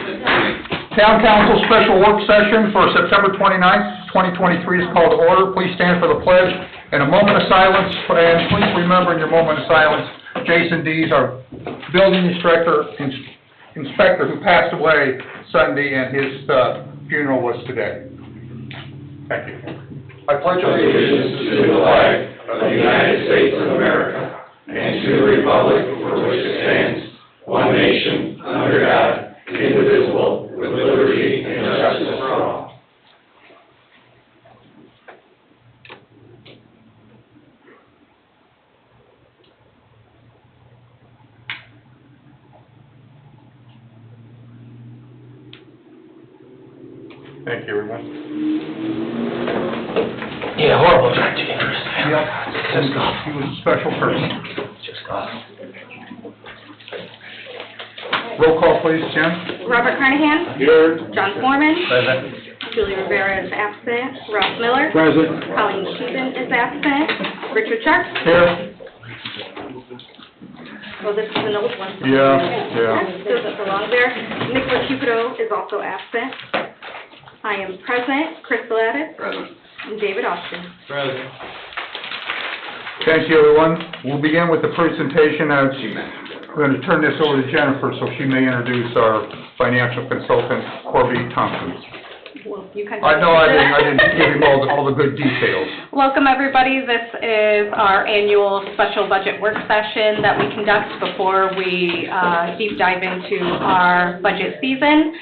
Town Council Special Work Session for September 29th, 2023 is called to order. Please stand for the pledge and a moment of silence. And please remember in your moment of silence, Jason Dees, our building inspector who passed away Sunday, and his funeral was today. Thank you. I pledge allegiance to the flag of the United States of America and to the republic for which it stands, one nation, under God, indivisible, with liberty and justice for all. Thank you, everyone. Yeah, horrible trying to get Chris. Yep. Just gone. He was a special person. Just gone. Roll call, please, Jen. Robert Carnahan. Here. John Foreman. Present. Julie Rivera is absent. Ralph Miller. Present. Colleen Sheehan is absent. Richard Sharp. Here. Well, this is an old one. Yeah. Doesn't belong there. Nicholas Cupido is also absent. I am present. Chris Gladys. Present. And David Austin. Present. Thank you, everyone. We'll begin with the presentation. I'm going to turn this over to Jennifer so she may introduce our financial consultant, Corby Thompson. Well, you can. I know I didn't give him all the good details. Welcome, everybody. This is our annual special budget work session that we conduct before we deep dive into our budget season.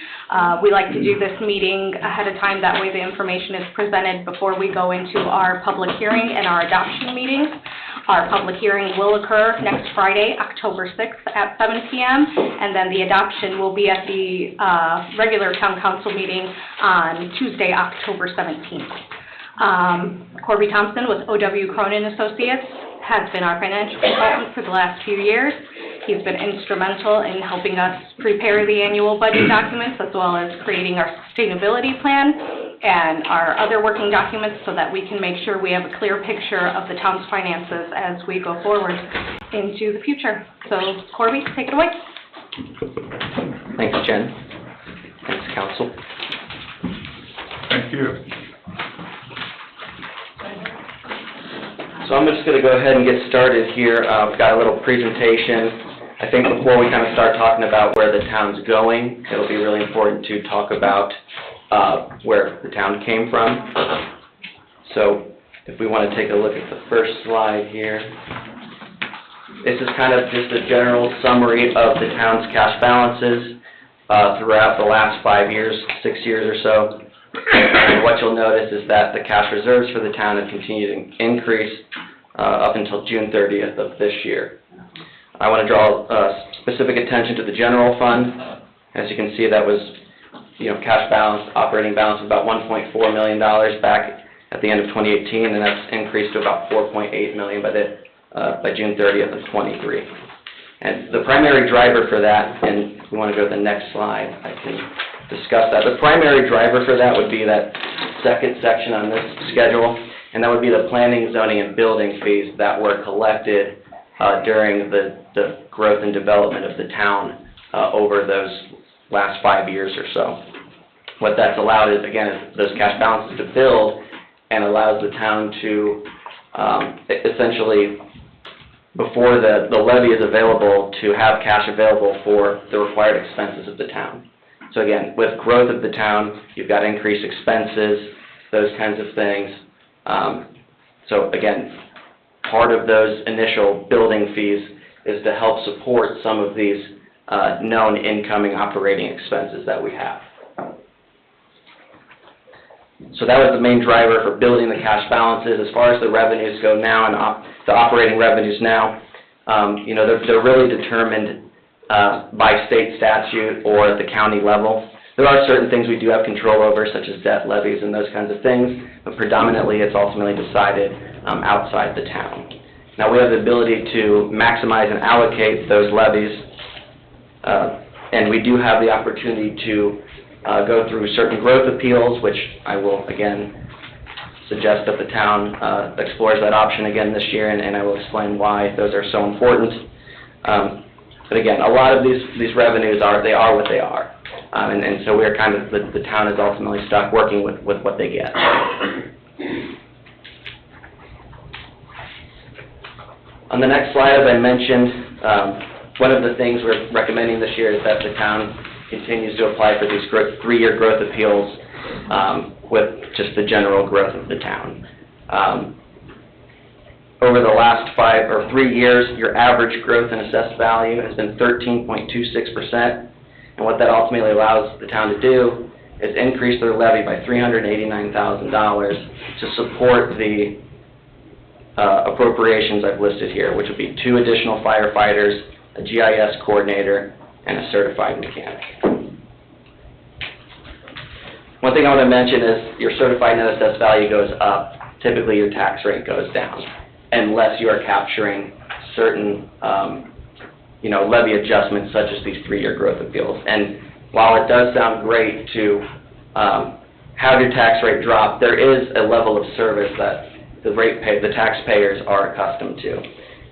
We like to do this meeting ahead of time. That way the information is presented before we go into our public hearing and our adoption meetings. Our public hearing will occur next Friday, October 6th at 7 p.m. And then the adoption will be at the regular town council meeting on Tuesday, October 17th. Corby Thompson with O.W. Cronin Associates has been our financial consultant for the last few years. He's been instrumental in helping us prepare the annual budget documents as well as creating our sustainability plan and our other working documents so that we can make sure we have a clear picture of the town's finances as we go forward into the future. So, Corby, take it away. Thanks, Jen. Thanks, Council. Thank you. So I'm just going to go ahead and get started here. We've got a little presentation. I think before we kind of start talking about where the town's going, it'll be really important to talk about where the town came from. So if we want to take a look at the first slide here. This is kind of just a general summary of the town's cash balances throughout the last 5 years, 6 years or so. And what you'll notice is that the cash reserves for the town have continued to increase up until June 30th of this year. I want to draw specific attention to the general fund. As you can see, that was, cash balance, operating balance of about $1.4 million back at the end of 2018, and that's increased to about $4.8 million by June 30th of 23. And the primary driver for that, and if we want to go to the next slide, I can discuss that. The primary driver for that would be that second section on this schedule, and that would be the planning, zoning, and building fees that were collected during the growth and development of the town over those last 5 years or so. What that's allowed is, again, is those cash balances to build and allows the town to essentially, before the levy is available, to have cash available for the required expenses of the town. So again, with growth of the town, you've got increased expenses, those kinds of things. So again, part of those initial building fees is to help support some of these known incoming operating expenses that we have. So that was the main driver for building the cash balances. As far as the revenues go now and the operating revenues now, they're really determined by state statute or at the county level. There are certain things we do have control over, such as debt levies and those kinds of things, but predominantly it's ultimately decided outside the town. Now we have the ability to maximize and allocate those levies, and we do have the opportunity to go through certain growth appeals, which I will again suggest that the town explores that option again this year, and I will explain why those are so important. But again, a lot of these revenues are what they are. And so we're kind of, the town is ultimately stuck working with what they get. On the next slide, as I mentioned, one of the things we're recommending this year is that the town continues to apply for these 3-year growth appeals with just the general growth of the town. Over the last 3 years, your average growth in assessed value has been 13.26%, and what that ultimately allows the town to do is increase their levy by $389,000 to support the appropriations I've listed here, which would be 2 additional firefighters, a GIS coordinator, and a certified mechanic. One thing I want to mention is your certified net assessed value goes up, typically your tax rate goes down, unless you are capturing certain, levy adjustments such as these 3-year growth appeals. And while it does sound great to have your tax rate drop, there is a level of service that the taxpayers are accustomed to.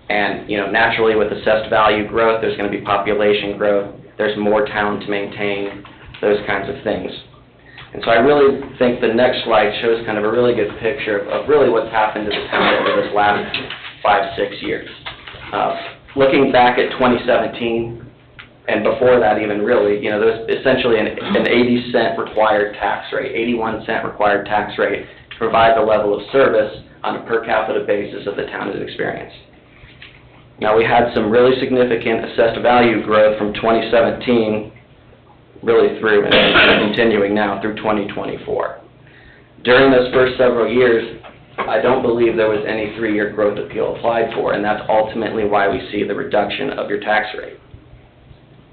And, naturally with assessed value growth, there's going to be population growth, there's more town to maintain, those kinds of things. And so I really think the next slide shows kind of a really good picture of really what's happened to the town over this last 5-6 years. Looking back at 2017, and before that even really, there was essentially an 80-cent required tax rate, 81-cent required tax rate to provide the level of service on a per capita basis that the town has experienced. Now, we had some really significant assessed value growth from 2017 really through, and continuing now through 2024. During those first several years, I don't believe there was any 3-year growth appeal applied for, and that's ultimately why we see the reduction of your tax rate.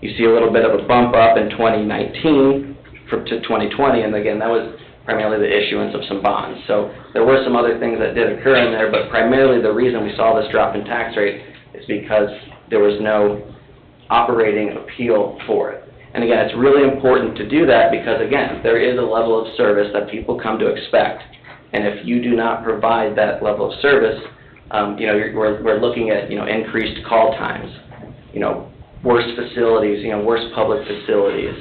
You see a little bit of a bump up in 2019 to 2020, and again, that was primarily the issuance of some bonds. So there were some other things that did occur in there, but primarily the reason we saw this drop in tax rate is because there was no operating appeal for it. And again, it's really important to do that because, again, there is a level of service that people come to expect. And if you do not provide that level of service, we're looking at, increased call times, worse facilities, worse public facilities,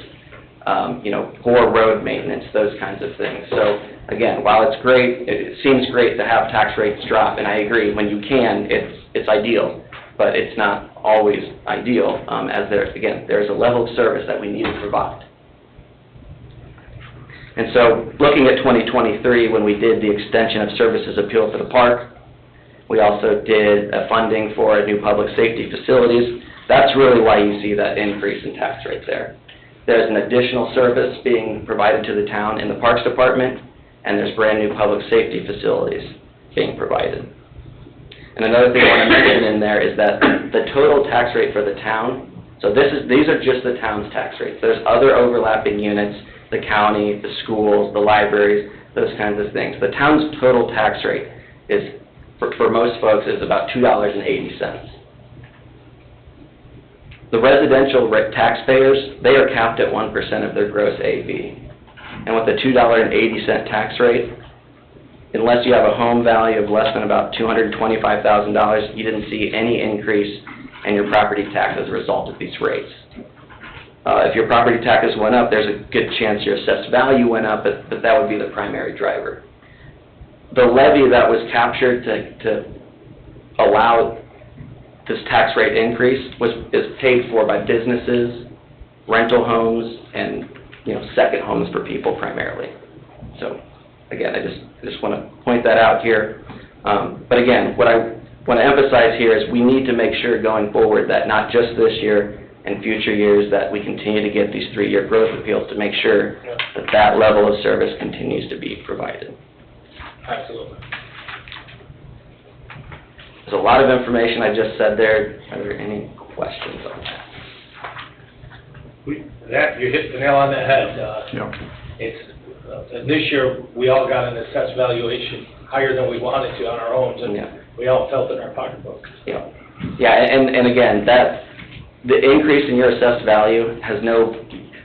poor road maintenance, those kinds of things. So, again, while it's great, it seems great to have tax rates drop, and I agree, when you can, it's ideal, but it's not always ideal, as there's a level of service that we need to provide. And so, looking at 2023, when we did the extension of services appeal for the park, we also did a funding for new public safety facilities. That's really why you see that increase in tax rate there. There's an additional service being provided to the town in the Parks Department, and there's brand new public safety facilities being provided. And another thing I want to mention in there is that the total tax rate for the town, so these are just the town's tax rates. There's other overlapping units, the county, the schools, the libraries, those kinds of things. The town's total tax rate is, for most folks, is about $2.80. The residential taxpayers, they are capped at 1% of their gross AV. And with the $2.80 tax rate, unless you have a home value of less than about $225,000, you didn't see any increase in your property tax as a result of these rates. If your property taxes went up, there's a good chance your assessed value went up, but that would be the primary driver. The levy that was captured to allow this tax rate increase is paid for by businesses, rental homes, and second homes for people primarily. So again, I just want to point that out here. But again, what I want to emphasize here is we need to make sure going forward that not just this year and future years that we continue to get these 3-year growth appeals to make sure that that level of service continues to be provided. Absolutely. There's a lot of information I just said there. Are there any questions on that? You hit the nail on the head. Yeah. This year, we all got an assessed valuation higher than we wanted to on our own, and we all felt it in our pocketbooks. Yeah, and again, the increase in your assessed value has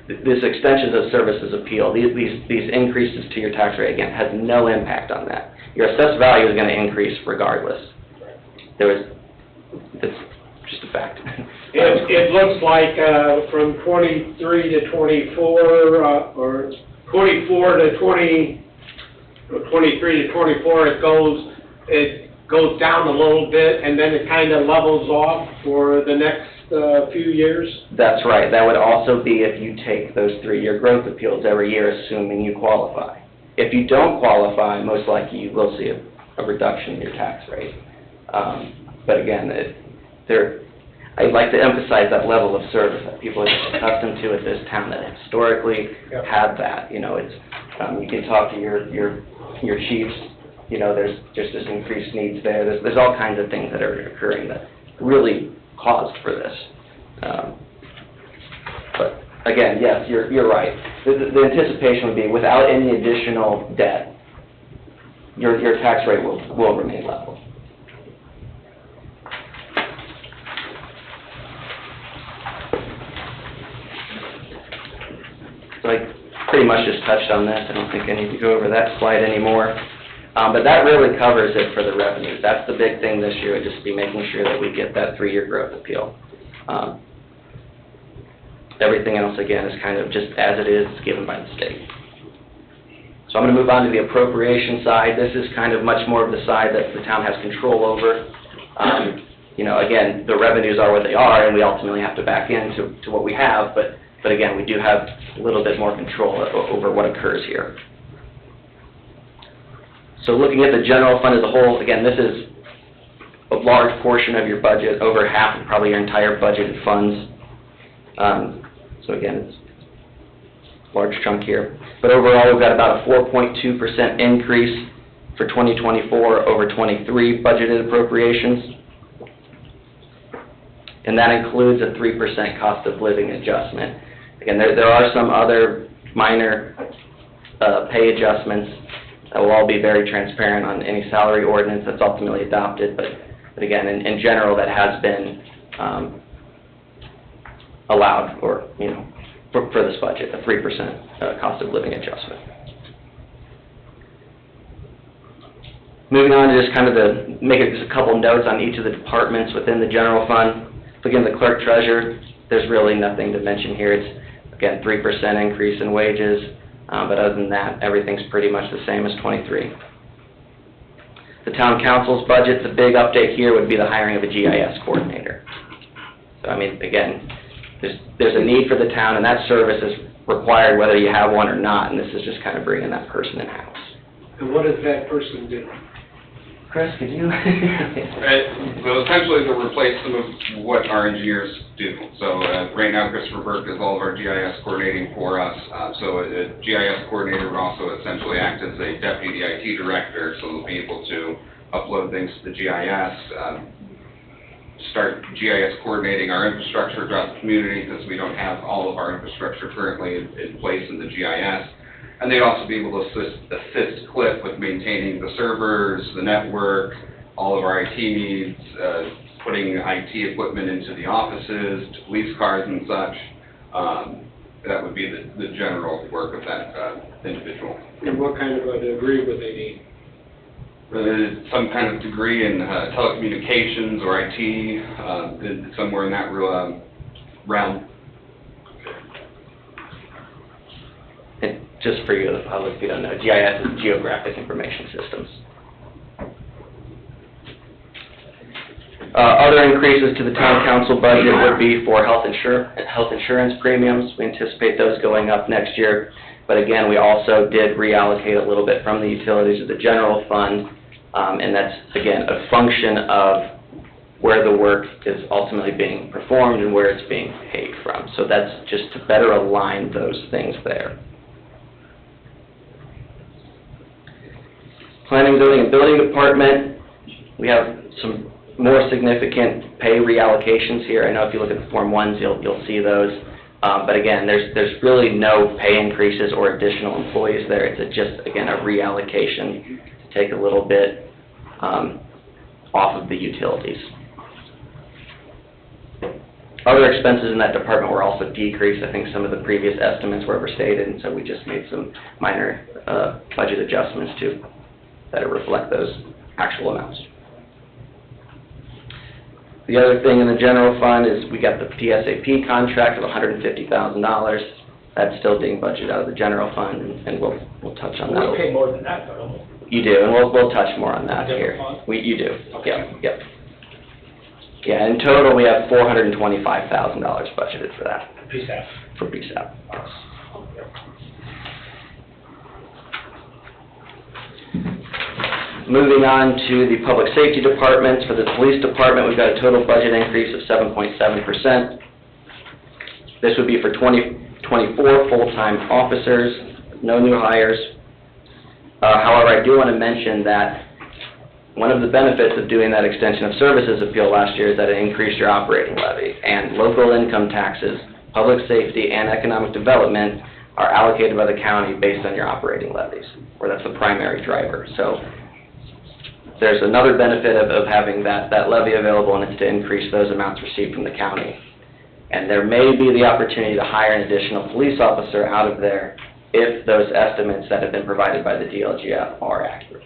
this extensions of services appeal, these increases to your tax rate, again, has no impact on that. Your assessed value is going to increase regardless. It's just a fact. It looks like, from 23 to 24, or 24 to 20, or 23 to 24, it goes down a little bit, and then it kind of levels off for the next, few years? That's right. That would also be if you take those 3-year growth appeals every year, assuming you qualify. If you don't qualify, most likely you will see a reduction in your tax rate. But again, I'd like to emphasize that level of service that people are accustomed to at this town that historically had that. You know, it's, you can talk to your chiefs, you know, there's just this increased needs there. There's all kinds of things that are occurring that really caused for this. But again, yes, you're right. The anticipation would be without any additional debt, your tax rate will remain level. So I pretty much just touched on this. I don't think I need to go over that slide anymore. But that really covers it for the revenues. That's the big thing this year, would just be making sure that we get that 3-year growth appeal. Everything else, again, is kind of just as it is, given by the state. So I'm going to move on to the appropriation side. This is kind of much more of the side that the town has control over. You know, again, the revenues are what they are, and we ultimately have to back into what we have, but again, we do have a little bit more control over what occurs here. So looking at the general fund as a whole, again, this is a large portion of your budget, over half of probably your entire budgeted funds. So again, it's a large chunk here. But overall, we've got about a 4.2% increase for 2024 over 23 budgeted appropriations. And that includes a 3% cost of living adjustment. Again, there are some other minor pay adjustments that will all be very transparent on any salary ordinance that's ultimately adopted, but again, in general, that has been allowed for, you know, for this budget, a 3% cost of living adjustment. Moving on to just kind of make it just a couple notes on each of the departments within the general fund. Again, the clerk treasurer, there's really nothing to mention here. It's, again, 3% increase in wages, but other than that, everything's pretty much the same as 23. The town council's budget, the big update here would be the hiring of a GIS coordinator. So, I mean, again, there's a need for the town, and that service is required whether you have one or not, and this is just kind of bringing that person in-house. And what does that person do? Chris, could you? Well, essentially, they'll replace some of what our engineers do. So right now, Christopher Burke does all of our GIS coordinating for us. So a GIS coordinator would also essentially act as a deputy IT director, so they'll be able to upload things to the GIS, start GIS coordinating our infrastructure across the community, because we don't have all of our infrastructure currently in place in the GIS. And they'd also be able to assist Cliff with maintaining the servers, the network, all of our IT needs, putting IT equipment into the offices, to police cars and such. That would be the general work of that individual. And what kind of a degree would they need? Some kind of degree in telecommunications or IT, somewhere in that realm. And just for you, the public, if you don't know, GIS is Geographic Information Systems. Other increases to the town council budget would be for health insurance premiums. We anticipate those going up next year. But again, we also did reallocate a little bit from the utilities to the general fund, and that's, again, a function of where the work is ultimately being performed and where it's being paid from. So that's just to better align those things there. Planning, Zoning, and Building Department, we have some more significant pay reallocations here. I know if you look at the Form 1s, you'll see those. But again, there's really no pay increases or additional employees there. It's just, again, a reallocation to take a little bit off of the utilities. Other expenses in that department were also decreased. I think some of the previous estimates were overstated, and so we just made some minor budget adjustments to better reflect those actual amounts. The The other thing in the general fund is we got the PSAP contract of $150,000. That's still being budgeted out of the general fund, and we'll touch on that. We pay more than that, though. You do, and we'll touch more on that here. General fund? You do, Okay. yep. Yeah, in total, we have $425,000 budgeted for that, PSAP. for PSAP. Moving on to the public safety departments, for the police department, we've got a total budget increase of 7.7%. This would be for 24 full-time officers, no new hires. However, I do want to mention that one of the benefits of doing that extension of services appeal last year is that it increased your operating levy, and local income taxes, public safety, and economic development are allocated by the county based on your operating levies, or that's the primary driver. So there's another benefit of having that levy available, and it's to increase those amounts received from the county. And there may be the opportunity to hire an additional police officer out of there if those estimates that have been provided by the DLGF are accurate.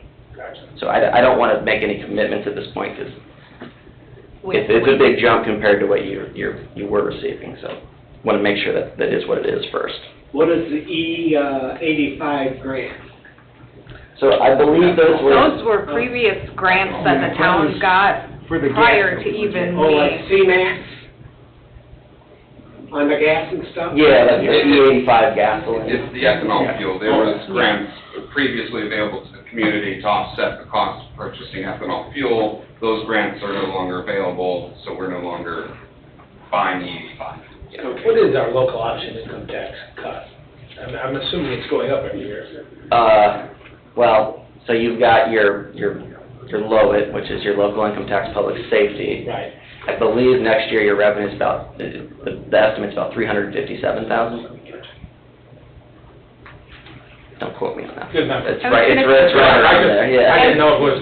So I don't want to make any commitments at this point, because it's a big jump compared to what you were receiving, so want to make sure that is what it is first. What is the E85 grant? So I believe those were previous grants that the town got For the prior to even Oh, like being. CMAX? On the gas and stuff? Yeah, that's the E85 gasoline. It's the ethanol fuel. There was grants previously available to the community to offset the cost of purchasing ethanol fuel. Those grants are no longer available, so we're no longer buying E85. What is our local option income tax cut? I'm assuming it's going up every year. Well, so you've got your LOIT, which is your local income tax public safety. Right. I believe next year your revenue is about, the estimate's about $357,000. Don't quote me on that. Good number. It's right around there, I yeah. didn't know it was,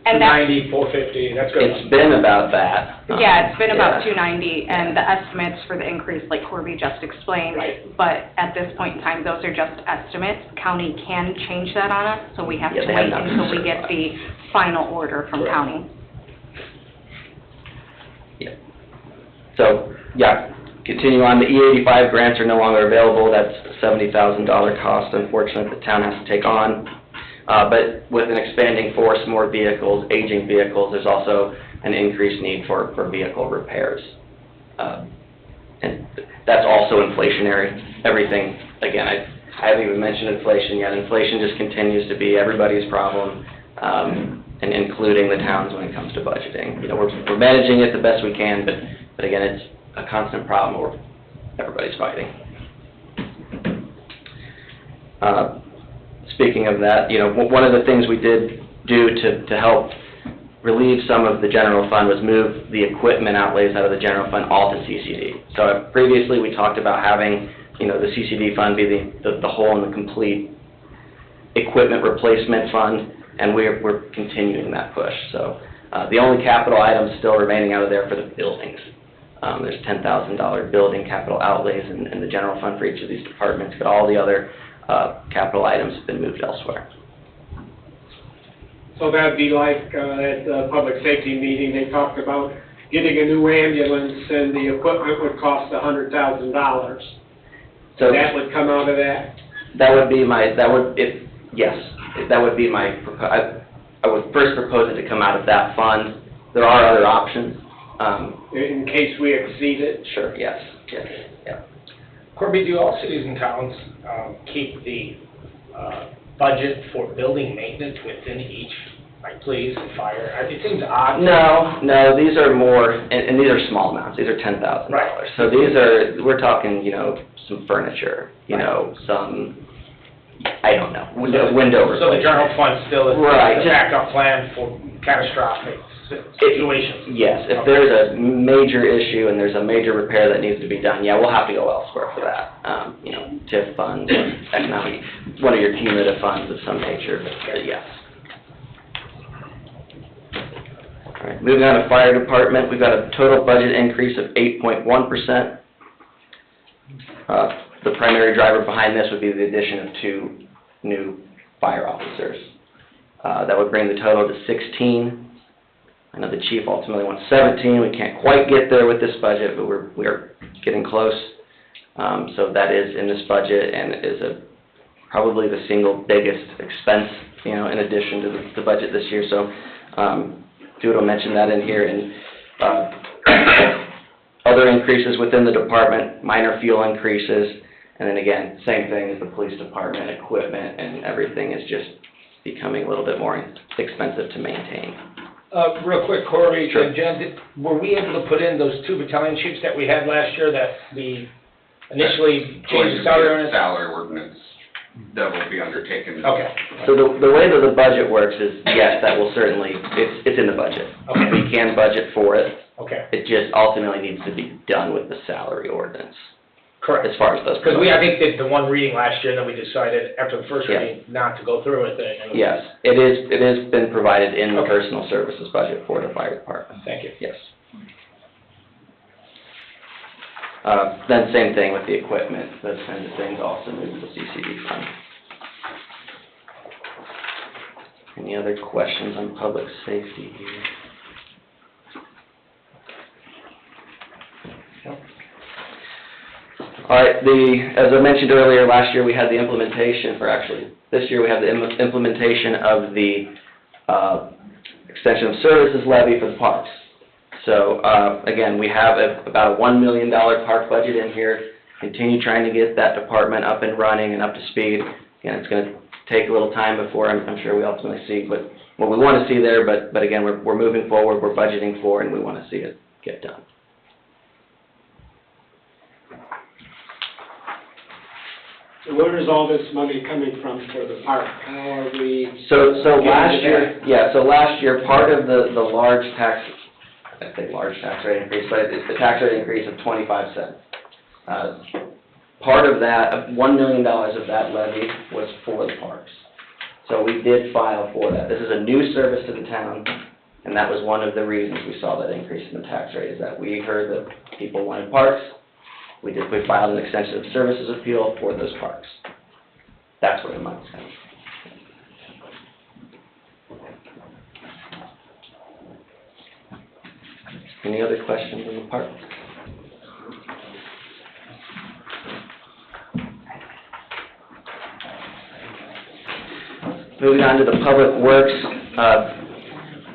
And that's, 290, 450, that's good. It's been about that. yeah, it's been about Yeah. $290, and the estimates for the increase, like Corby just explained. Right. But at this point in time, those are just estimates. County can change that on us, so we have Yeah, to they have wait not until we get the final order from Correct. county. So, yeah, continue on, the E85 grants are no longer available, that's a $70,000 cost, unfortunately, the town has to take on. But with an expanding force, more vehicles, aging vehicles, there's also an increased need for vehicle repairs. And that's also inflationary, everything, again, I haven't even mentioned inflation yet, inflation just continues to be everybody's problem, and including the towns when it comes to budgeting. We're managing it the best we can, but again, it's a constant problem where everybody's fighting. Speaking of that, one of the things we did do to help relieve some of the general fund was move the equipment outlays out of the general fund all to CCD. So previously, we talked about having, the CCD fund be the whole and the complete equipment replacement fund, and we're continuing that push. So the only capital items still remaining out of there for the buildings. There's $10,000 building capital outlays in the general fund for each of these departments, but all the other capital items have been moved elsewhere. So that'd be like, at the public safety meeting, they talked about getting a new ambulance and the equipment would cost $100,000. So That would come out of that? that would be my, yes, that would be my, I would first propose it to come out of that fund. There are other options. In case we exceed it? Sure, yes, yeah. Corby, do all cities and towns keep the budget for building maintenance within each, like police and fire? It seems odd. No, these are more, and these are small amounts, these are $10,000. Right. So we're talking, some furniture, some, I don't know, window So the general fund still is Right. a backup plan for catastrophic situations? Yes, if there's a major issue and there's a major repair that needs to be done, yeah, we'll have to go elsewhere for that. TIF funds, economic, one of your cumulative funds of some nature, but yes. All right, moving on to fire department, we've got a total budget increase of 8.1%. The primary driver behind this would be the addition of 2 new fire officers. That would bring the total to 16. I know the chief ultimately wants 17, we can't quite get there with this budget, but we are getting close. So that is in this budget, and is probably the single biggest expense, in addition to the budget this year. So, Dude will mention that in here, and, other increases within the department, minor fuel increases, and then again, same thing as the police department, equipment and everything is just becoming a little bit more expensive to maintain. Real quick, Corey Sure. and Jen, were we able to put in those 2 battalion chiefs that we had last year that we initially Going changed the to be salary a ordinance? salary ordinance that will be undertaken. Okay. So the way that the budget works is, yes, that will certainly, it's in the budget. Okay. We can budget for it, Okay, it just ultimately needs to be done with the salary ordinance, correct. as far as those. Because I think, did the one reading last year, and then we decided after the first Yeah. reading not to go through with it. and- Yes, it has been provided in the Okay. personal services budget for the fire department, Thank you. yes. Then same thing with the equipment, those kinds of things also move to the CCD fund. Any other questions on public safety here? All right, as I mentioned earlier, last year we had the implementation, or actually, this year we have the implementation of the extension of services levy for the parks. So, again, we have about a $1 million park budget in here, continue trying to get that department up and running and up to speed. Again, it's gonna take a little time before I'm sure we ultimately see what we wanna see there, but again, we're moving forward, we're budgeting for, and we wanna see it get done. So where is all this money coming from for the park? How are we? So getting last to year, that? yeah, so last year, part of the large tax, I say large tax rate increase, but it's the tax rate increase of 25 cents. Part of that, $1 million of that levy was for the parks. So we did file for that. This is a new service to the town, and that was one of the reasons we saw that increase in the tax rate, is that we heard that people wanted parks. We filed an extension of services appeal for those parks. That's where the money's coming from. Any other questions on the park? Moving on to the public works,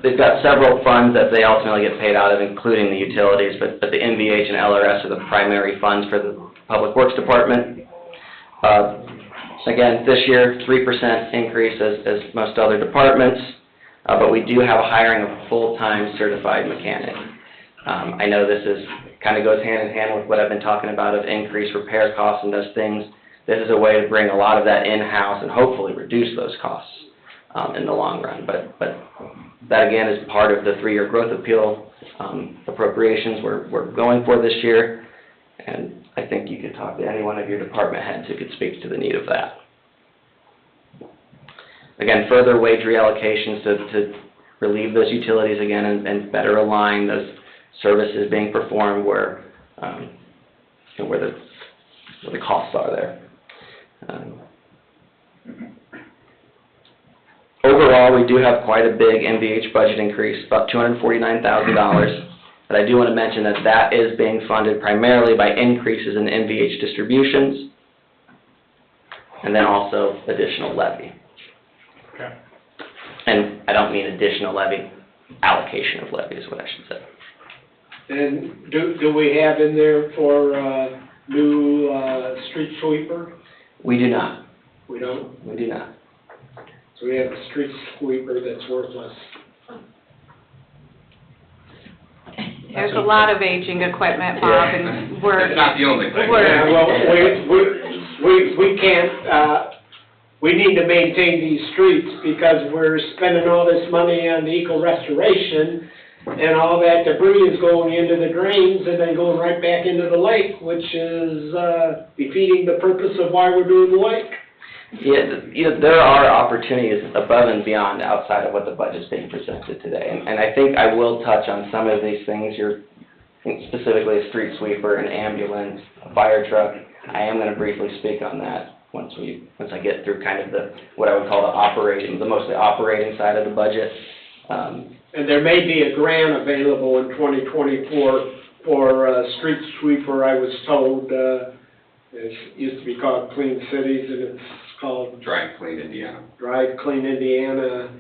they've got several funds that they ultimately get paid out of, including the utilities, but the NVH and LRS are the primary funds for the public works department. Again, this year, 3% increase as most other departments, but we do have a hiring of a full-time certified mechanic. I know this kind of goes hand in hand with what I've been talking about of increased repair costs and those things. This is a way to bring a lot of that in-house and hopefully reduce those costs in the long run. But that, again, is part of the 3-year growth appeal appropriations we're going for this year. And I think you could talk to any one of your department heads who could speak to the need of that. Again, further wage reallocations to relieve those utilities again and better align those services being performed where the costs are there. Overall, we do have quite a big NVH budget increase, about $249,000. But I do want to mention that that is being funded primarily by increases in NVH distributions and then also additional levy. Okay. And I don't mean additional levy, allocation of levy is what I should say. And do we have in there for new street sweeper? We do not. We don't? We do not. So we have a street sweeper that's worthless. There's a lot of aging equipment, Bob, and It's we're, not the only thing. Yeah, well, we can't, we need to maintain these streets because we're spending all this money on the eco restoration and all that debris is going into the drains and then going right back into the lake, which is defeating the purpose of why we're doing the lake. Yeah, there are opportunities above and beyond outside of what the budget's being presented today. And I think I will touch on some of these things. Specifically a street sweeper, an ambulance, a fire truck. I am going to briefly speak on that once I get through kind of what I would call the mostly operating side of the budget. And there may be a grant available in 2024 for a street sweeper, I was told. It used to be called Clean Cities, and it's called Drive Clean Indiana. Drive Clean Indiana,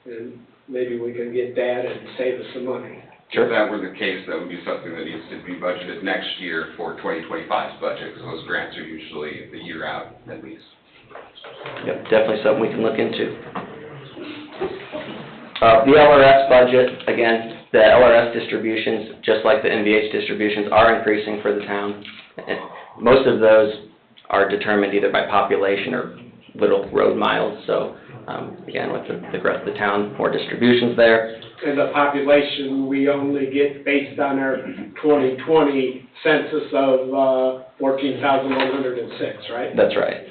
and maybe we can get that and save us some money. If that were the case, that would be something that needs to be budgeted next year for 2025's budget, because those grants are usually a year out at least. Yep, definitely something we can look into. The LRS budget, again, the LRS distributions, just like the NVH distributions, are increasing for the town. Most of those are determined either by population or little road miles, so, again, with the growth of the town, more distributions there. And the population, we only get based on our 2020 census of 14,106, right? That's right.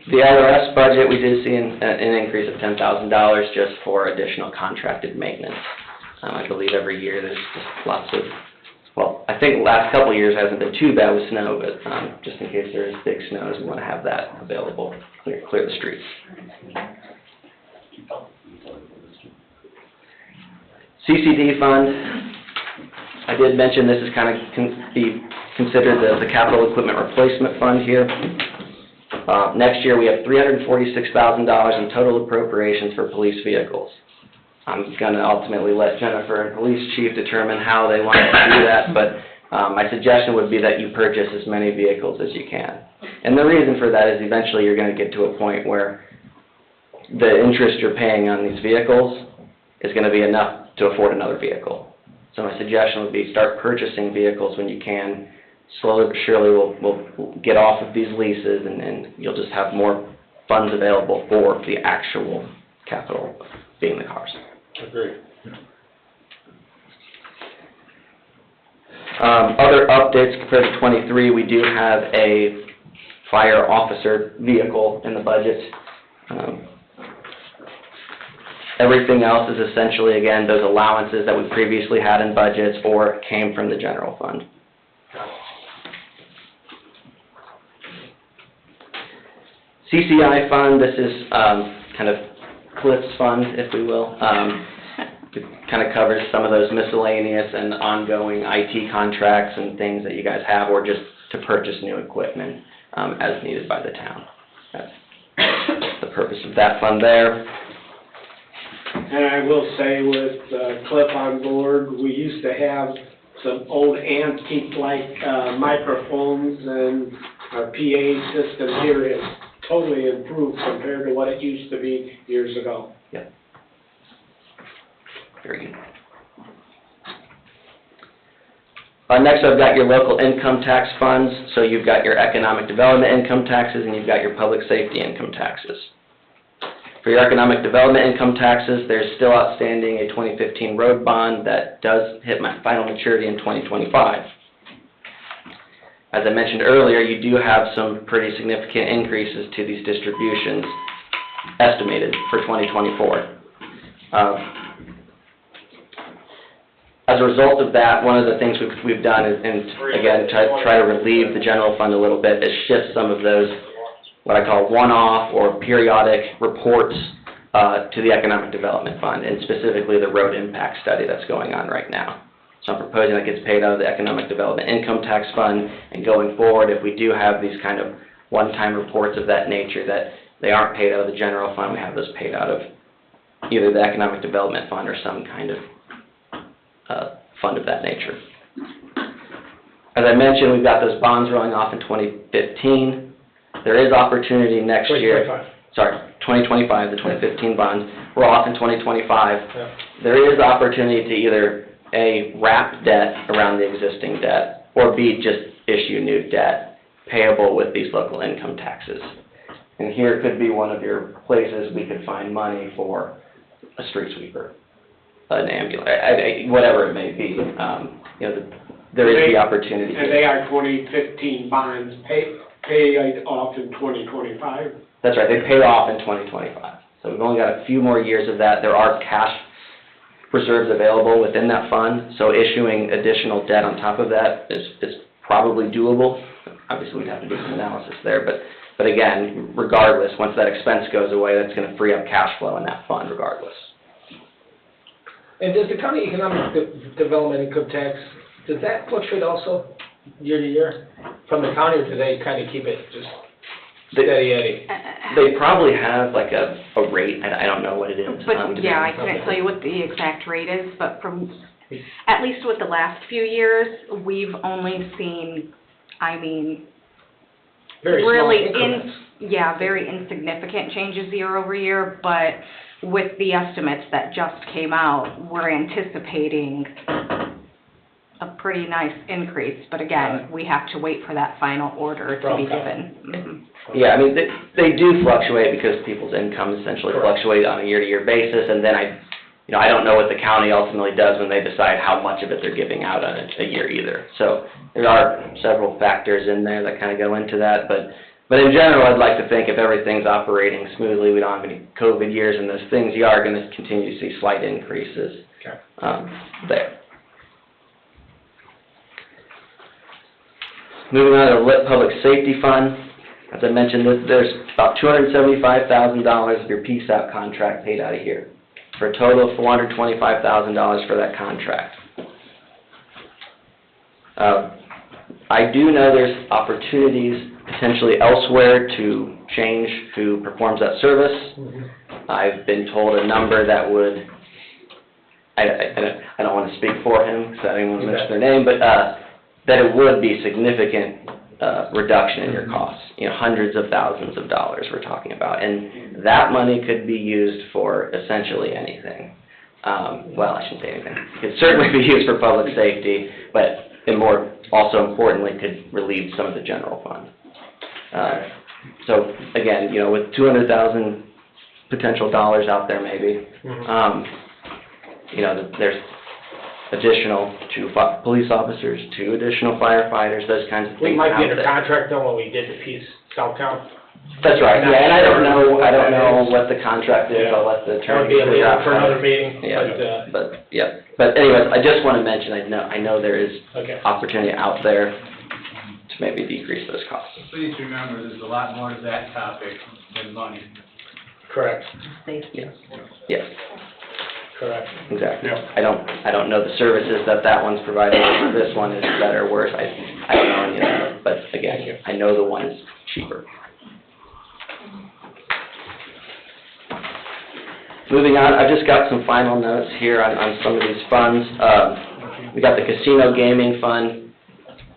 The LRS budget, we did see an increase of $10,000 just for additional contracted maintenance. I believe every year there's just lots of, well, I think the last couple of years hasn't been too bad with snow, but just in case there is big snows, we want to have that available, clear the streets. CCD fund, I did mention this is kind of be considered the capital equipment replacement fund here. Next year, we have $346,000 in total appropriations for police vehicles. I'm going to ultimately let Jennifer and police chief determine how they want to do that, but my suggestion would be that you purchase as many vehicles as you can. And the reason for that is eventually you're going to get to a point where the interest you're paying on these vehicles is going to be enough to afford another vehicle. So my suggestion would be start purchasing vehicles when you can. Slowly but surely we'll get off of these leases, and you'll just have more funds available for the actual capital, being the cars. Agreed. Other updates compared to 23, we do have a fire officer vehicle in the budget. Everything else is essentially, again, those allowances that we previously had in budgets or came from the general fund. CCI fund, this is kind of Cliff's fund, if we will. It kind of covers some of those miscellaneous and ongoing IT contracts and things that you guys have, or just to purchase new equipment as needed by the town. That's the purpose of that fund there. And I will say with Cliff on board, we used to have some old antique-like microphones, and our PA system here is totally improved compared to what it used to be years ago. Yep. Very good. Next, I've got your local income tax funds. So you've got your economic development income taxes, and you've got your public safety income taxes. For your economic development income taxes, there's still outstanding a 2015 road bond that does hit my final maturity in 2025. As I mentioned earlier, you do have some pretty significant increases to these distributions estimated for 2024. As a result of that, one of the things we've done is, and again, try to relieve the general fund a little bit, is shift some of those, what I call one-off or periodic reports to the Economic Development Fund, and specifically the road impact study that's going on right now. So I'm proposing that gets paid out of the Economic Development Income Tax Fund, and going forward, if we do have these kind of one-time reports of that nature, that they aren't paid out of the general fund, we have those paid out of either the Economic Development Fund or some kind of fund of that nature. As I mentioned, we've got those bonds rolling off in 2015. There is opportunity next year. 2025, the 2015 bonds roll off in 2025. Yeah. There is opportunity to either A, wrap debt around the existing debt, or B, just issue new debt payable with these local income taxes. And here could be one of your places we could find money for a street sweeper, an ambulance, whatever it may be. There is the opportunity. And they are 2015 bonds paid off in 2025? That's right, they pay off in 2025. So we've only got a few more years of that. There are cash reserves available within that fund, so issuing additional debt on top of that is probably doable. Obviously, we'd have to do some analysis there, but But again, regardless, once that expense goes away, that's gonna free up cash flow in that fund regardless. And does the county economic development income tax, does that fluctuate also year to year from the county, or do they kind of keep it just steady Eddie? They probably have like a rate, I don't know what it is. But, yeah, I couldn't tell you what the exact rate is, but from, at least with the last few years, we've only seen, I mean, Very small really increments. very insignificant changes year over year, but with the estimates that just came out, we're anticipating a pretty nice increase, but again, we have to wait for that final order to be given. Mhm. Yeah, I mean, they do fluctuate because people's incomes essentially Correct. fluctuate on a year-to-year basis, and then I don't know what the county ultimately does when they decide how much of it they're giving out on a year either. So there are several factors in there that kind of go into that, but in general, I'd like to think if everything's operating smoothly, we don't have any COVID years and those things, you are gonna continue to see slight increases, Okay. there. Moving on to the Lit Public Safety Fund, as I mentioned, there's about $275,000 of your PSAP contract paid out of here, for a total of $425,000 for that contract. I do know there's opportunities potentially elsewhere to change who performs that service. I've been told a number that would, I don't want to speak for him, because I didn't want to mention their name, but that it would be significant reduction in your costs, hundreds of thousands of dollars we're talking about, and that money could be used for essentially anything. Well, I shouldn't say anything. It could certainly be used for public safety, but more, also importantly, could relieve some of the general fund. So again, with 200,000 potential dollars out there maybe, there's additional 2 police officers, 2 additional firefighters, those kinds of things out there. We might be under contract though when we did the piece, Southtown. That's right, yeah, and I don't know what the contract is, I'll let the That would attorney be a figure out. lead for another meeting, Yeah, but anyways, I just want to mention, I know there is okay. opportunity out there to maybe decrease those costs. Please remember, there's a lot more to that topic than money. Correct, Yes, correct. exactly. I don't know the services that one's providing, this one is better or worse, I don't know any of that, but again, I know the one is cheaper. Moving on, I've just got some final notes here on some of these funds. We got the casino gaming fund.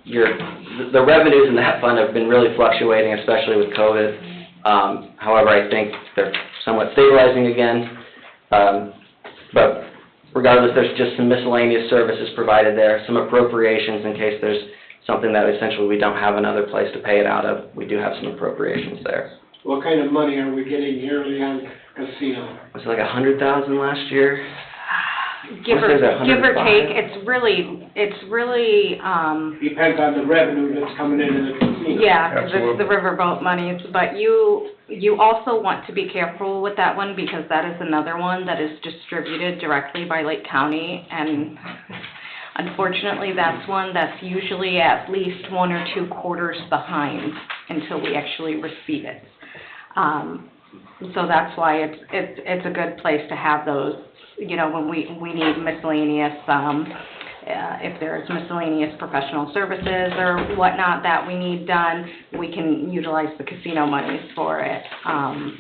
The revenues in that fund have been really fluctuating, especially with COVID. However, I think they're somewhat stabilizing again. But regardless, there's just some miscellaneous services provided there, some appropriations in case there's something that essentially we don't have another place to pay it out of. We do have some appropriations there. What kind of money are we getting yearly on casino? Was it like 100,000 last year? Give What is it, or 105? take, it's really, Depends on the revenue that's coming into the casino. yeah, 'cause it's Absolutely. the riverboat monies, but you also want to be careful with that one, because that is another one that is distributed directly by Lake County, and unfortunately, that's one that's usually at least 1 or 2 quarters behind until we actually receive it. So that's why it's a good place to have those, when we need miscellaneous, if there's miscellaneous professional services or whatnot that we need done, we can utilize the casino monies for it. And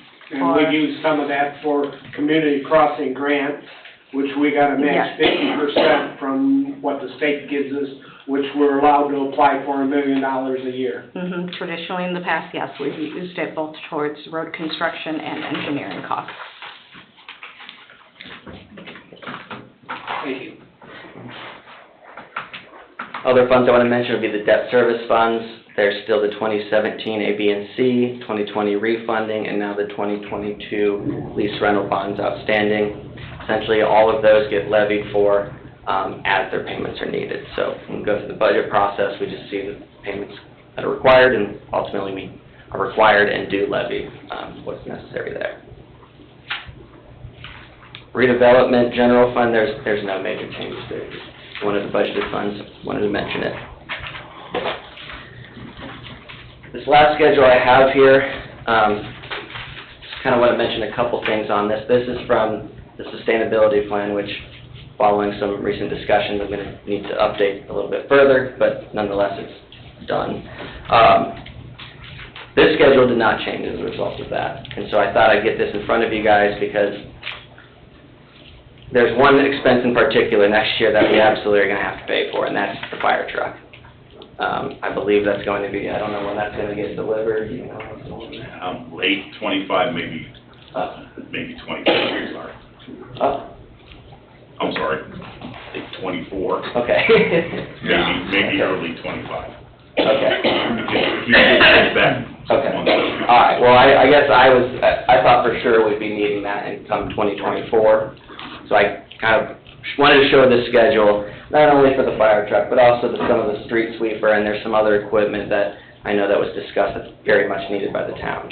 we use some of that for community crossing grants, which we got a match 50% from what the state gives us, which we're allowed to apply for $1 million a year. Traditionally, in the past, yes, we've used it both towards road construction and engineering costs. Thank you. Other funds I want to mention would be the debt service funds. There's still the 2017 A, B, and C, 2020 refunding, and now the 2022 lease rental bonds outstanding. Essentially, all of those get levied for as their payments are needed. So when we go through the budget process, we just see the payments that are required, and ultimately we are required and do levy what's necessary there. Redevelopment general fund, there's no major changes there. Just one of the budgeted funds, wanted to mention it. This last schedule I have here, just kind of want to mention a couple things on this. This is from the sustainability plan, which, following some recent discussions, I'm going to need to update a little bit further, but nonetheless, it's done. This schedule did not change as a result of that, and so I thought I'd get this in front of you guys because there's one expense in particular next year that we absolutely are going to have to pay for, and that's the fire truck. I believe that's going to be, I don't know when that's going to get delivered, you know. Late 25, maybe 24, sorry. Oh, I'm sorry, late 24, okay. maybe early 25. Okay. You can back. Okay. All right, well, I guess I thought for sure we'd be needing that in come 2024. So I kind of wanted to show this schedule, not only for the fire truck, but also some of the street sweeper, and there's some other equipment that I know that was discussed that's very much needed by the town.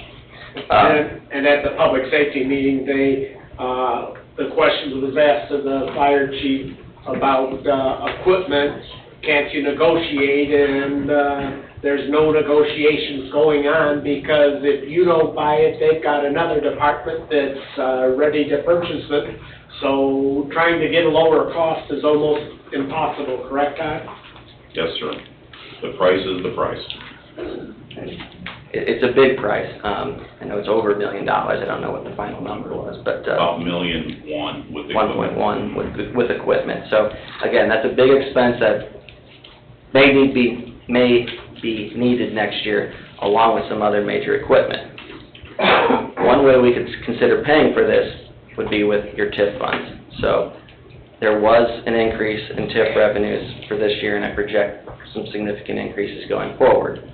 And at the public safety meeting, the question was asked of the fire chief about equipment, can't you negotiate, and there's no negotiations going on, because if you don't buy it, they've got another department that's ready to purchase it. So trying to get a lower cost is almost impossible, correct, Todd? Yes, sir. The price is the price. It's a big price. I know it's over $1 million. I don't know what the final number was, but About $1.1 million with the equipment. 1.1 with equipment. So again, that's a big expense that may be needed next year, along with some other major equipment. One way we could consider paying for this would be with your TIF funds. So there was an increase in TIF revenues for this year, and I project some significant increases going forward.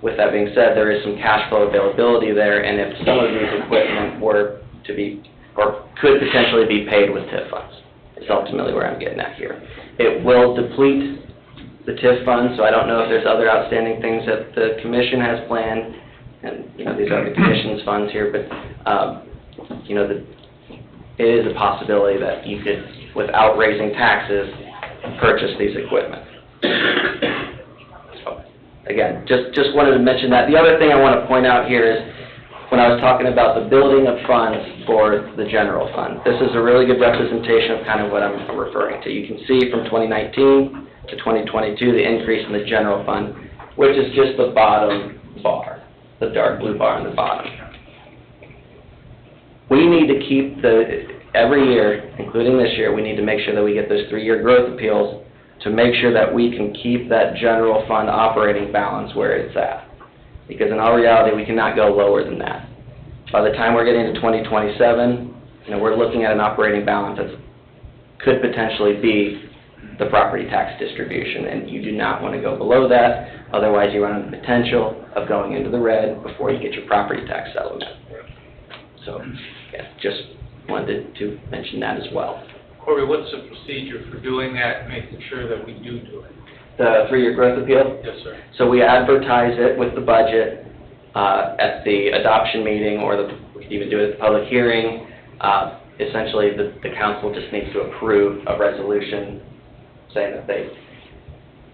With that being said, there is some cash flow availability there, and if some of these equipment were to be, or could potentially be paid with TIF funds, is ultimately where I'm getting at here. It will deplete the TIF funds, so I don't know if there's other outstanding things that the commission has planned, and, you know, these are the commission's funds here, but, you know, it is a possibility that you could, without raising taxes, purchase these equipment. So, again, just wanted to mention that. The other thing I want to point out here is, when I was talking about the building of funds for the general fund, this is a really good representation of kind of what I'm referring to. You can see from 2019 to 2022, the increase in the general fund, which is just the bottom bar, the dark blue bar on the bottom. We need to keep every year, including this year, we need to make sure that we get those 3-year growth appeals to make sure that we can keep that general fund operating balance where it's at. Because in all reality, we cannot go lower than that. By the time we're getting to 2027, you know, we're looking at an operating balance that could potentially be the property tax distribution, and you do not want to go below that. Otherwise, you run the potential of going into the red before you get your property tax settlement. So, yeah, just wanted to mention that as well. Corey, what's the procedure for doing that, making sure that we do it? The 3-year growth appeal? Yes, sir. So we advertise it with the budget at the adoption meeting, or we could even do it at the public hearing. Essentially, the council just needs to approve a resolution saying that they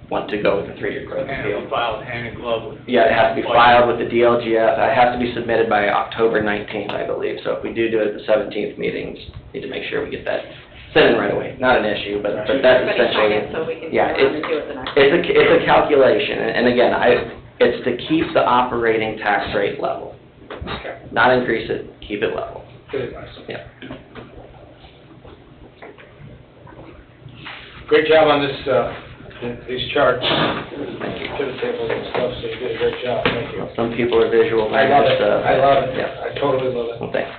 want to go with the 3-year growth And appeal. we filed hand in glove with. Yeah, it has to be filed with the DLGF. It has to be submitted by October 19th, I believe. So if we do it at the 17th meeting, just need to make sure we get that sent in right away. Not an issue, but that's Everybody essentially. sign it so we can Yeah, go on and do it the next. it's a calculation, and again, it's to keep the operating tax rate level. Not increase it, keep it level. Good. Yeah. Great job on this, these charts. To the table and stuff, so you did a great job, thank you. Some people are visual. I love it, just, I love it, Yeah. I totally love it. Well, thanks.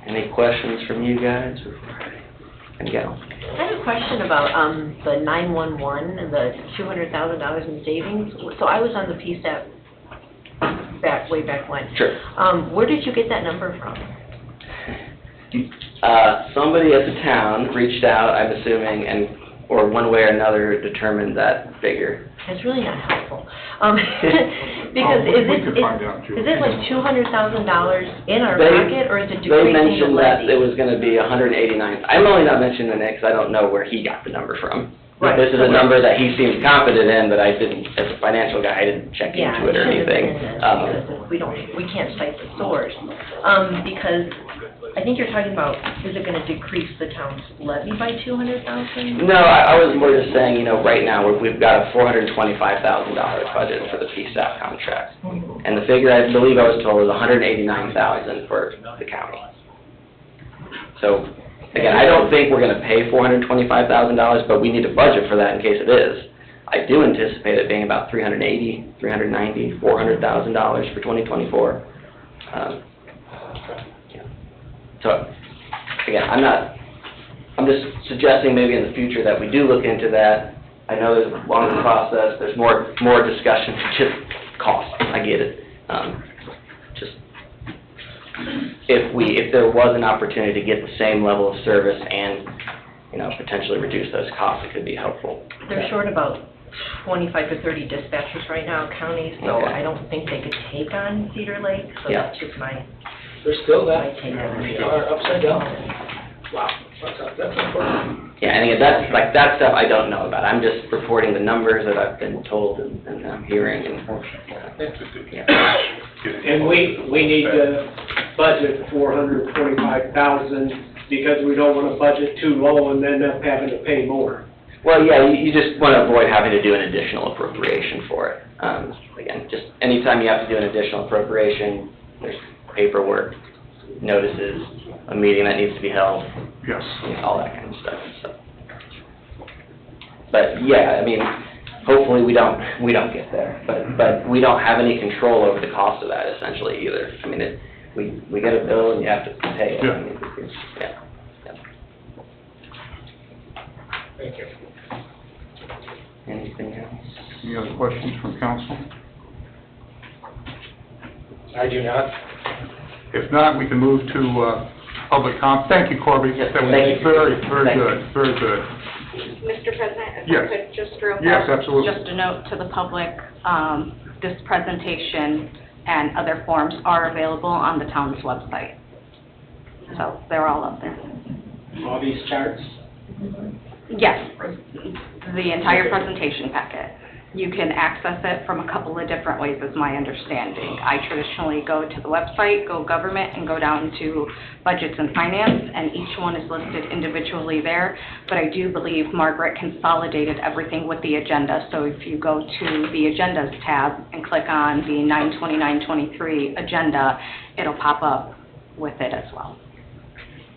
Any questions from you guys before I can go? I have a question about the 911 and the $200,000 in savings. So I was on the PSAP way back when. Sure. Where did you get that number from? Somebody at the town reached out, I'm assuming, or one way or another determined that figure. It's really not helpful. Because We could find out, too. is it like $200,000 in our They- pocket, or is it They decreasing the mentioned that levy? it was going to be 189. I'm only not mentioning it because I don't know where he got the number from. Right. This is a number that he seems confident in, but I didn't, as a financial guy, I didn't check Yeah, into it or shouldn't have anything. been in this, because we can't cite the source. Because I think you're talking about, is it gonna decrease the town's levy by 200,000? No, I was more just saying, you know, right now, we've got a $425,000 budget for the PSAP contract. And the figure I believe I was told was $189,000 for the county. So, again, I don't think we're gonna pay $425,000, but we need to budget for that in case it is. I do anticipate it being about $380,000, $390,000, $400,000 for 2024. Yeah. So, again, I'm just suggesting maybe in the future that we do look into that. I know there's a longer process, there's more discussion, just cost, I get it. Just, if there was an opportunity to get the same level of service and, you know, potentially reduce those costs, it could be helpful. They're short about 25 to 30 dispatchers right now, counties, so Okay. I don't think they could take on Cedar Lake, so Yeah. that's just my They're still that, take on it. they are upside down. Wow, that's important. Yeah, and again, that's, like, that stuff I don't know about. I'm just reporting the numbers that I've been told and I'm hearing and, yeah. And we need to budget 425,000 because we don't wanna budget too low and end up having to pay more. Well, yeah, you just want to avoid having to do an additional appropriation for it. Again, just anytime you have to do an additional appropriation, there's paperwork, notices, a meeting that needs to be held, Yes. all that kind of stuff, so. But, yeah, I mean, hopefully we don't get there, but we don't have any control over the cost of that essentially either. I mean, we get a bill and you have to pay it. Yeah. I mean, yeah. Thank you. Anything else? Any other questions from council? I do not. If not, we can move to public thank you, Corby. Yes, That was thank you. very Thank you. good, very good. Mr. President, if Yes. I could just real quick. Yes, absolutely. Just a note to the public, this presentation and other forms are available on the town's website. So they're all up there. All these charts? Yes, the entire presentation packet. You can access it from a couple of different ways, is my understanding. I traditionally go to the website, go government, and go down to budgets and finance, and each one is listed individually there. But I do believe Margaret consolidated everything with the agenda, so if you go to the Agendas tab and click on the 9/29/23 agenda, it'll pop up with it as well.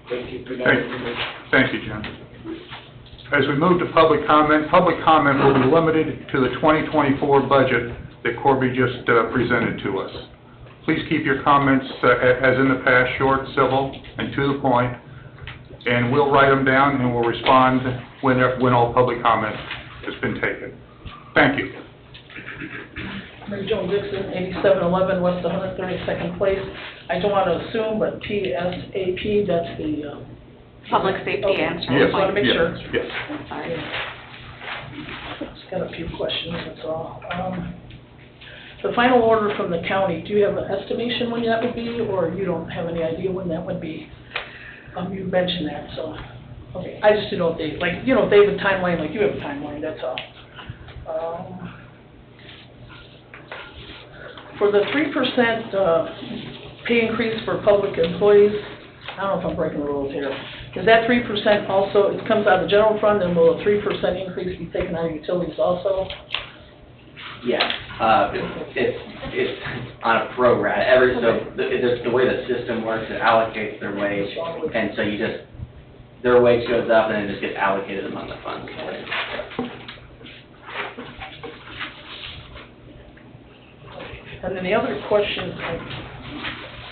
Thank you for that Thank- information. Thank you, Jim. As we move to public comment will be limited to the 2024 budget that Corby just presented to us. Please keep your comments, as in the past, short, civil, and to the point, and we'll write them down and we'll respond when all public comment has been taken. Thank you. Mary Jo Dixon, 8711 West 132nd Place. I don't want to assume, but PSAP, that's the... Public safety Okay. answer. Yes, Wanna make sure. yes. Sorry. Just got a few questions, that's all. The final order from the county, do you have an estimation when that would be, or you don't have any idea when that would be? You mentioned that, so, okay, I just didn't know if they, like, you know, if they have a timeline, like you have a timeline, that's all. For the 3% pay increase for public employees, I don't know if I'm breaking the rules here. Is that 3% also, it comes out of the general fund, and will a 3% increase be taken out of utilities also? Yeah, it's on a program, the way the system works, it allocates their wage, and so their wage goes up and it just gets allocated among the funds. And then the other question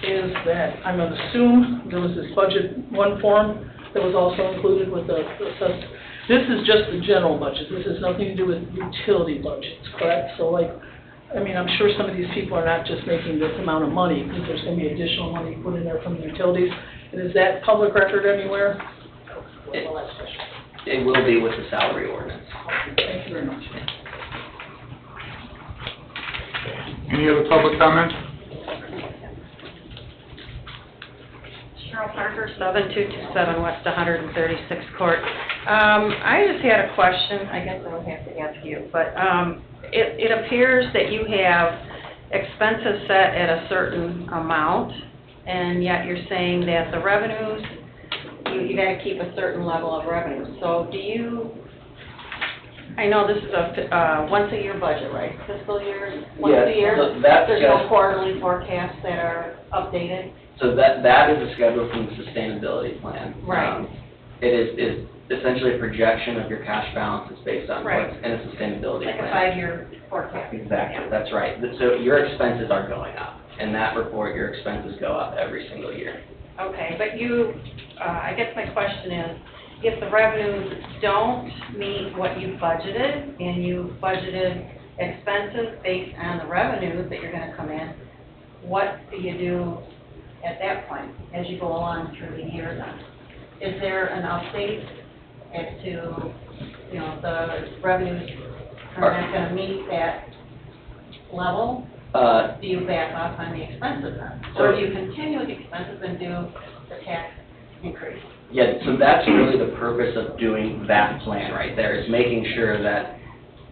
is that I'm going to assume there was this budget one form that was also included with the this is just the general budget. This has nothing to do with utility budgets, correct? So like, I mean, I'm sure some of these people are not just making this amount of money, because there's going to be additional money put in there from the utilities. And is that public record anywhere? That's the last question. It will be with the salary ordinance. Thank you very much. Any other public comment? Cheryl Parker, 7227 West 136th Court. I just had a question, I guess I would have to ask you, but it appears that you have expenses set at a certain amount, and yet you're saying that the revenues, you gotta keep a certain level of revenue. So do you, I know this is a once-a-year budget, right? Fiscal year, once a year? Yes, so that's There's no just- quarterly forecasts that are updated? So that is a schedule from the sustainability plan. Right. It is essentially a projection of your cash balances based on Right. what's in a sustainability Like plan. a 5-year forecast? Exactly, that's right. So your expenses are going up. In that report, your expenses go up every single year. Okay, but you, I guess my question is, if the revenues don't meet what you budgeted, and you budgeted expenses based on the revenues that you're gonna come in, what do you do at that point, as you go along through the year then? Is there an update as to, you know, the revenues are not gonna meet that level? Do you back off on the expenses then? Or do you continue with the expenses and do the tax increase? Yeah, so that's really the purpose of doing that plan right there, is making sure that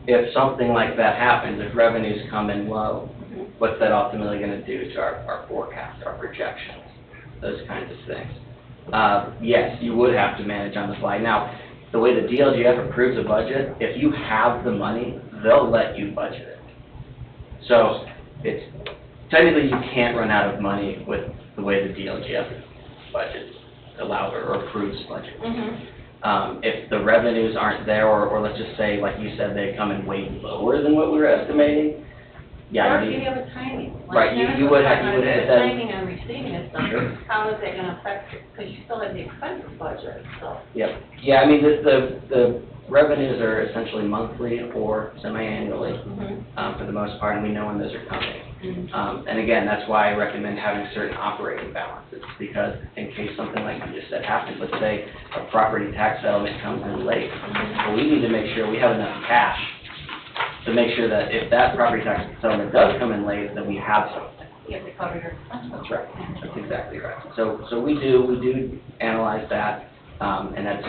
if something like that happens, if revenues come in low, what's that ultimately gonna do to our forecast, our projections, those kinds of things. Yes, you would have to manage on the fly. Now, the way the DLGF approves a budget, if you have the money, they'll let you budget it. So, it's, technically you can't run out of money with the way the DLGF budget allows or approves budget. If the revenues aren't there, or let's just say, like you said, they come in way lower than what we were estimating, yeah, Or you if need- you have a timing. Right, you would have If that. timing on receiving it, Sure. then how is that gonna affect it? Because you still have the expenses budget, so. Yep. Yeah, I mean, the revenues are essentially monthly or semi-annually, for the most part, and we know when those are coming. And again, that's why I recommend having certain operating balances, because in case something like you just said happens, let's say a property tax settlement comes in late, well, we need to make sure we have enough cash to make sure that if that property tax settlement does come in late, then we have something. You have to cover your expenses. That's right. That's exactly right. So we do analyze that, and that's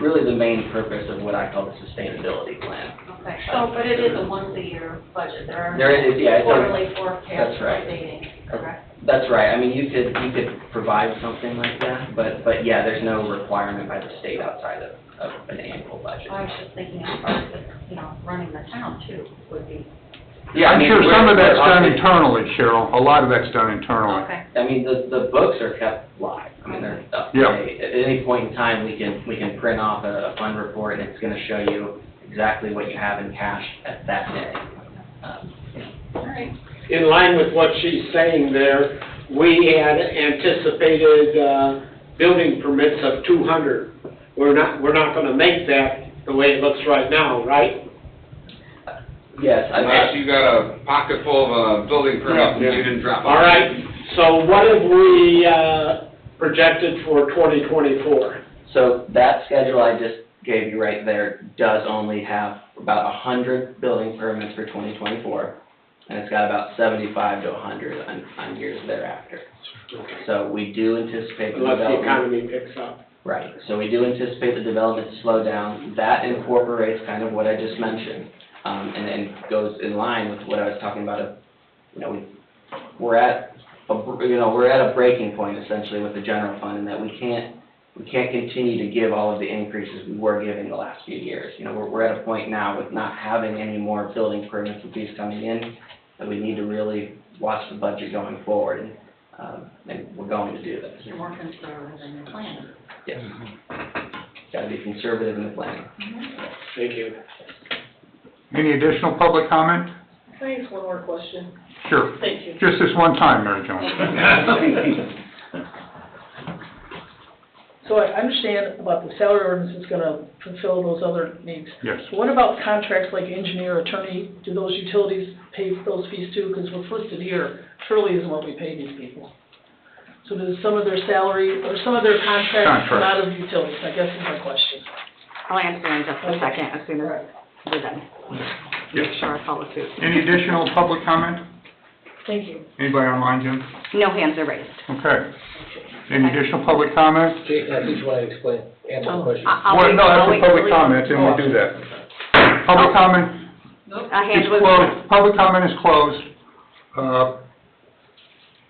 really the main purpose of what I call the sustainability plan. Okay, so, but it is a once-a-year budget, there are There is, yeah, it's a- quarterly forecasts that's right. updating, correct? That's right. I mean, you could provide something like that, but yeah, there's no requirement by the state outside of an annual budget. I was just thinking as far as, you know, running the town too, would be, Yeah, I I'm mean, sure some of we're- that's we're done often- internally, Cheryl, a lot of that's done internally. okay. I mean, the books are kept live. I mean, they're up to Yeah. date. At any point in time, we can print off a fund report, and it's gonna show you exactly what you have in cash at that day. All right. In line with what she's saying there, we had anticipated, building permits of 200. We're not gonna make that the way it looks right now, right? Yes, Unless you got a pocket full of building permits and you didn't drop them. All right, so what have we, projected for 2024? So that schedule I just gave you right there does only have about 100 building permits for 2024, and it's got about 75 to 100 on years thereafter. So we do anticipate the Unless the development. economy picks up. Right, so we do anticipate the development to slow down. That incorporates kind of what I just mentioned, and goes in line with what I was talking about. You know, we're at a breaking point essentially with the general fund, in that we can't continue to give all of the increases we were giving the last few years. You know, we're at a point now with not having any more building permits and fees coming in, that we need to really watch the budget going forward, and we're going to do this. You're more conservative in your plan. Yes. Gotta be conservative in the planning. Thank you. Any additional public comment? Can I ask one more question? Sure. Thank you. Just this one time, Mary Jo. So I understand about the salary ordinance is gonna fulfill those other needs. Yes. What about contracts like engineer, attorney, do those utilities pay those fees too? Because we're first of the year, surely isn't what we pay these people. So does some of their salary, or some of their contracts come out of utilities, I guess is my question. I'll answer in just a second, as soon as we're done. Yes. Sure, I'll follow suit. Any additional public comment? Thank you. Anybody online, Jim? No hands are raised. Okay. Any additional public comment? Jason, I think you want to explain, answer the question. Well, no, that's for public comment, and we'll do that. Public comment is closed, public comment is closed.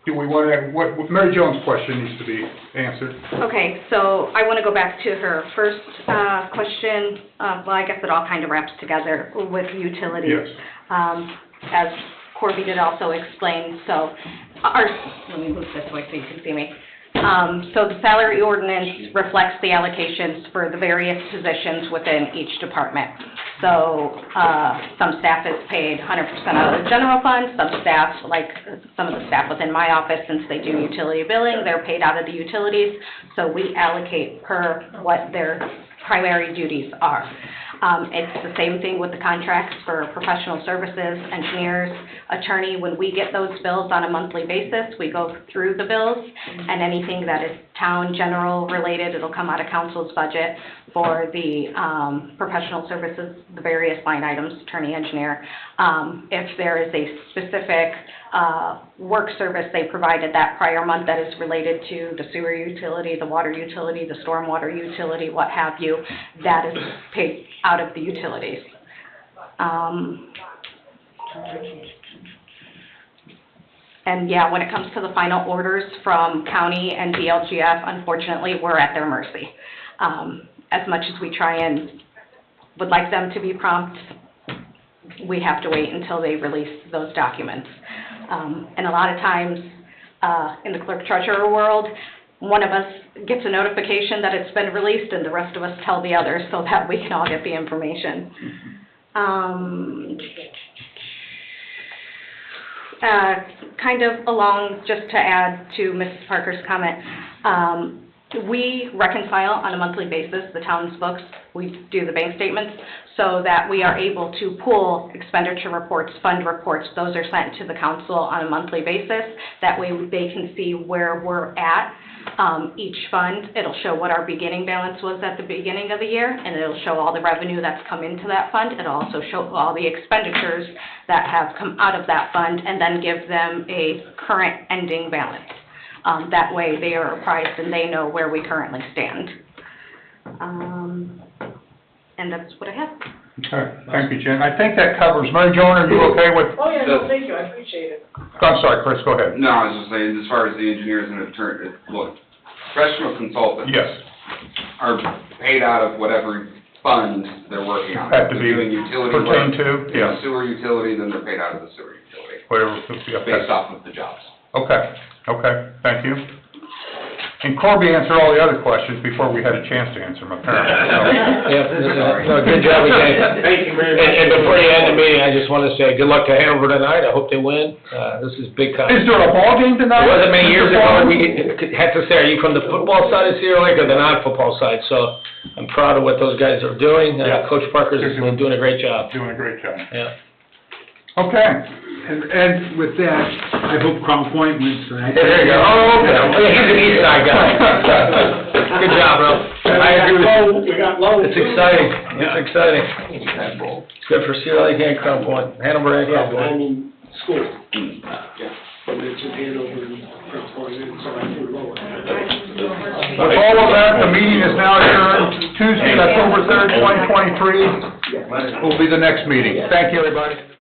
Do we want to, what, Mary Jones' question needs to be answered. Okay, so I want to go back to her first question. Well, I guess it all kind of wraps together with utilities. Yes. As Corby did also explain, so let me move this way so you can see me. So the salary ordinance reflects the allocations for the various positions within each department. So, some staff is paid 100% out of the general fund, some staff, like some of the staff within my office, since they do utility billing, they're paid out of the utilities. So we allocate per what their primary duties are. It's the same thing with the contracts for professional services, engineers, attorney. When we get those bills on a monthly basis, we go through the bills, and anything that is town general related, it'll come out of council's budget for the professional services, the various line items, attorney, engineer. If there is a specific work service they provided that prior month that is related to the sewer utility, the water utility, the stormwater utility, what have you, that is paid out of the utilities. And yeah, when it comes to the final orders from county and DLGF, unfortunately, we're at their mercy. As much as we try and would like them to be prompt, we have to wait until they release those documents. And a lot of times, in the clerk treasurer world, one of us gets a notification that it's been released and the rest of us tell the others so that we can all get the information. Kind of along, just to add to Mrs. Parker's comment, we reconcile on a monthly basis the town's books. We do the bank statements so that we are able to pull expenditure reports, fund reports. Those are sent to the council on a monthly basis. That way they can see where we're at. Each fund, it'll show what our beginning balance was at the beginning of the year, and it'll show all the revenue that's come into that fund. It'll also show all the expenditures that have come out of that fund, and then give them a current ending balance. That way they are apprised and they know where we currently stand. And that's what I have. Okay, thank you, Jen. I think that covers, Mary Jo, are you okay with? Oh, yeah, no, thank you, I appreciate it. I'm sorry, Chris, go ahead. No, I was just saying, as far as the engineers and attorney, look, professional consultants. Yes. Are paid out of whatever fund they're working on. Have to If be they're doing utility pertain work, to, yeah. Sewer utility, then they're paid out of the sewer utility, Whatever, yeah, based off of the jobs. Okay, thank you. And Corby answered all the other questions before we had a chance to answer them, apparently. No, good job again. Thank you very much. And before you end the meeting, I just want to say good luck to Hanover tonight. I hope they win. This is big time. Is there a ball game tonight? It wasn't many years ago, we had to say, are you from the football side of Cedar Lake or the non-football side? So I'm proud of what those guys are doing. Yeah. Coach Parker's doing a great job. Doing a great job. Yeah. Okay. And with that, I hope Crown Point wins tonight. There you go. Oh, okay. He's an east side guy. Good job, bro. I agree with you. We got low. It's exciting. It's exciting. It's good for Cedar Lake and Crown Point, Hanover and Crown Point. I mean, school. But it's in Hanover, Crown Point, so I do low. With all of that, the meeting is now adjourned. Tuesday, October 3rd, 2023 will be the next meeting. Thank you, everybody.